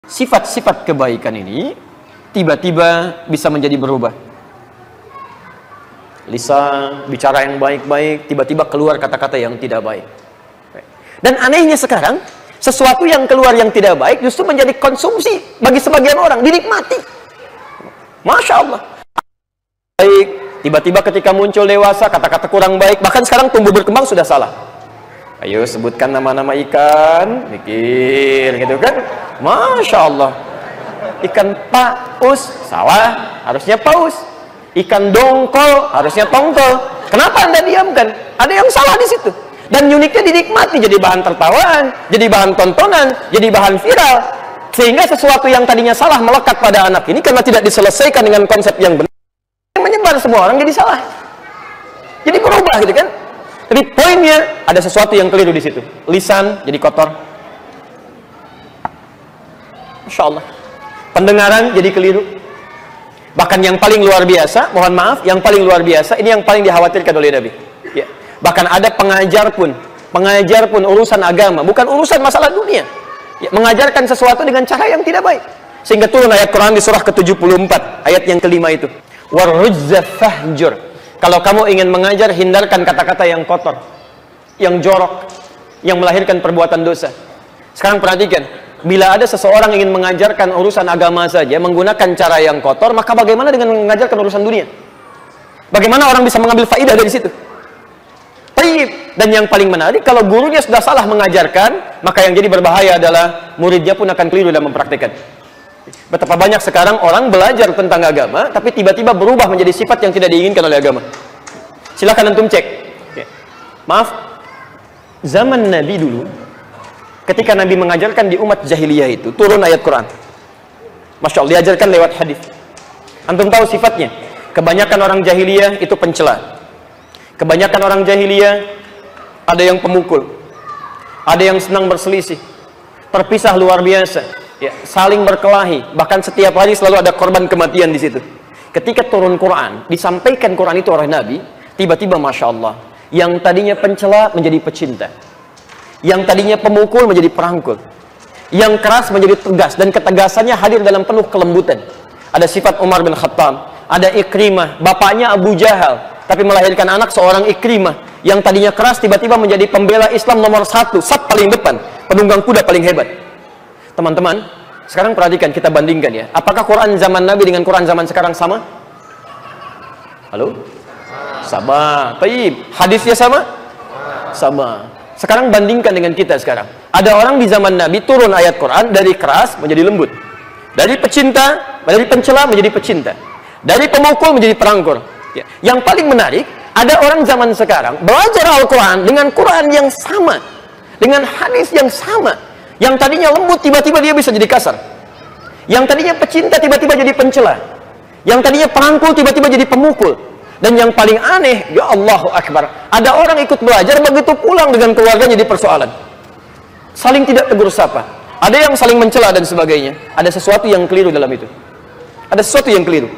Sifat-sifat kebaikan ini tiba-tiba bisa menjadi berubah. Lisan, bicara yang baik-baik, tiba-tiba keluar kata-kata yang tidak baik. Dan anehnya sekarang, sesuatu yang keluar yang tidak baik justru menjadi konsumsi bagi sebagian orang, dinikmati. Masya Allah. Baik, tiba-tiba ketika muncul dewasa, kata-kata kurang baik, bahkan sekarang tumbuh berkembang sudah salah. Ayo sebutkan nama-nama ikan, mikir gitu kan. Masya Allah. Ikan paus, sawah, harusnya paus. Ikan dongkol, harusnya tongkol. Kenapa Anda diamkan? Ada yang salah di situ. Dan uniknya dinikmati, jadi bahan tertawaan, jadi bahan tontonan, jadi bahan viral. Sehingga sesuatu yang tadinya salah melekat pada anak ini karena tidak diselesaikan dengan konsep yang benar, menyebar semua orang jadi salah. Jadi berubah gitu kan. Jadi poinnya ada sesuatu yang keliru di situ. Lisan jadi kotor. Masya Allah. Pendengaran jadi keliru. Bahkan yang paling luar biasa, mohon maaf, yang paling luar biasa, ini yang paling dikhawatirkan oleh Nabi. Ya. Bahkan ada pengajar pun urusan agama, bukan urusan masalah dunia. Ya, mengajarkan sesuatu dengan cara yang tidak baik. Sehingga turun ayat Quran di surah ke-74, ayat yang kelima itu. Warujza fahjur. Kalau kamu ingin mengajar, hindarkan kata-kata yang kotor, yang jorok, yang melahirkan perbuatan dosa. Sekarang perhatikan, bila ada seseorang ingin mengajarkan urusan agama saja menggunakan cara yang kotor, maka bagaimana dengan mengajarkan urusan dunia? Bagaimana orang bisa mengambil faidah dari situ? Taib. Dan yang paling menarik, kalau gurunya sudah salah mengajarkan, maka yang jadi berbahaya adalah muridnya pun akan keliru dalam mempraktikkan. Betapa banyak sekarang orang belajar tentang agama, tapi tiba-tiba berubah menjadi sifat yang tidak diinginkan oleh agama. Silahkan antum cek. Maaf, zaman Nabi dulu, ketika Nabi mengajarkan di umat jahiliyah itu, turun ayat Quran. Masya Allah, diajarkan lewat hadis. Antum tahu sifatnya? Kebanyakan orang jahiliyah itu pencela. Kebanyakan orang jahiliyah ada yang pemukul, ada yang senang berselisih, terpisah luar biasa. Ya, saling berkelahi, bahkan setiap hari selalu ada korban kematian di situ. Ketika turun Quran, disampaikan Quran itu oleh Nabi, tiba-tiba Masya Allah, yang tadinya pencela menjadi pecinta, yang tadinya pemukul menjadi perangkul, yang keras menjadi tegas, dan ketegasannya hadir dalam penuh kelembutan. Ada sifat Umar bin Khattab, ada Ikrimah, bapaknya Abu Jahal, tapi melahirkan anak seorang Ikrimah, yang tadinya keras tiba-tiba menjadi pembela Islam nomor 1, saf paling depan, penunggang kuda paling hebat. Teman-teman, sekarang perhatikan, kita bandingkan ya. Apakah Quran zaman Nabi dengan Quran zaman sekarang sama? Halo? Sama. Taib. Hadisnya sama? Sama. Sekarang bandingkan dengan kita sekarang. Ada orang di zaman Nabi turun ayat Quran dari keras menjadi lembut. Dari pecinta, dari pencela menjadi pecinta. Dari pemukul menjadi perangkul. Ya. Yang paling menarik, ada orang zaman sekarang belajar Al-Quran dengan Quran yang sama, dengan hadis yang sama. Yang tadinya lembut, tiba-tiba dia bisa jadi kasar. Yang tadinya pecinta, tiba-tiba jadi pencela. Yang tadinya perangkul, tiba-tiba jadi pemukul. Dan yang paling aneh, ya Allahu Akbar, ada orang ikut belajar, begitu pulang dengan keluarganya jadi persoalan. Saling tidak tegur sapa. Ada yang saling mencela dan sebagainya. Ada sesuatu yang keliru dalam itu. Ada sesuatu yang keliru.